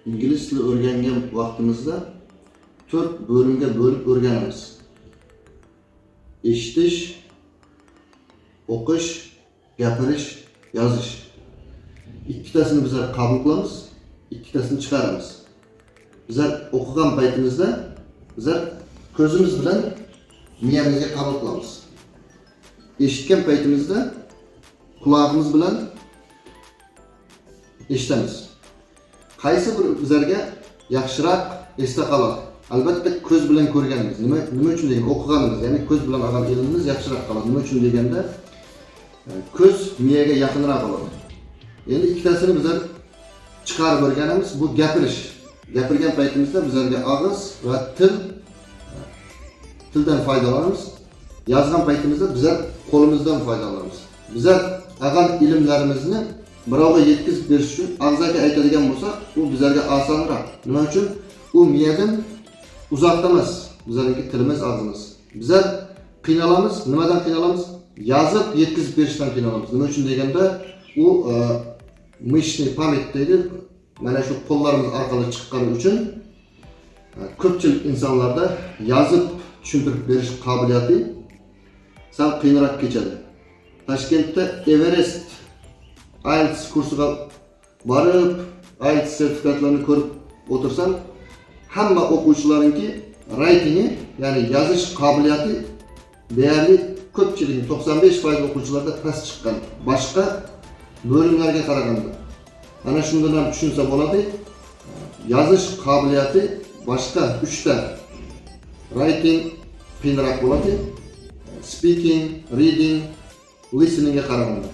ingliz tili o'rgangan vaqtimizda 4 bo'limga bo'lib o'rganamiz. Eshitish, o'qish, gapirish, yozish. Ikkitasini bizlar qabul qilamiz, ikkitasini chiqaramiz. Bizlar o'qigan paytimizda bizlar ko'zimiz bilan miyamizga qabul qilamiz. Eshitgan paytimizda quloqimiz bilan eshitamiz. Qaysi bir bizlarga yaxshiroq esda qoladi? Albatta ko'z bilan ko'rganimiz. Nima uchun degan o'qiganimiz, ya'ni ko'z bilan olgan ilmimiz yaxshiroq qoladi. Nima uchun deganda ko'z miyaga yaqinroq bo'ladi. Endi ikkitasini bizlar chiqarib o'rganamiz. Bu gapirish. Gapirgan paytimizda bizlarga og'iz va tildan foydalanamiz. Yozgan paytimizda bizlar qo'limizdan foydalanamiz. Bizlar olgan ilmlarimizni birovga yetkazib berish uchun og'zaga aytadigan bo'lsa, u bizlarga osonroq. Nima uchun? U miyadan uzoqda emas. Bizlarning tilimiz, og'zimiz. Bizlar qiynalamiz. Nimadan qiynalamiz? Yozib yetkazib berishdan qiynalamiz. Nima uchun deganda u mishni pamyat deydi. Mana shu qo'llarimiz orqali chiqqani uchun ko'pchilik insonlarda yozib tushuntirib berish qobiliyati sal qiyinroq kechadi. Toshkentda Everest IELTS kursiga borib, IELTS sertifikatlarini ko'rib o'tirsam, hamma o'quvchilarningki writing, ya'ni yozish qobiliyati deyarli ko'pchilik 95% o'quvchilarda past chiqqan. Boshqa bo'limlarga qaraganda. Ana shundan ham tushunsa bo'ladi. Yozish qobiliyati boshqa 3 ta writing qiyinroq bo'ladi. Speaking, reading, listeningga qaraganda.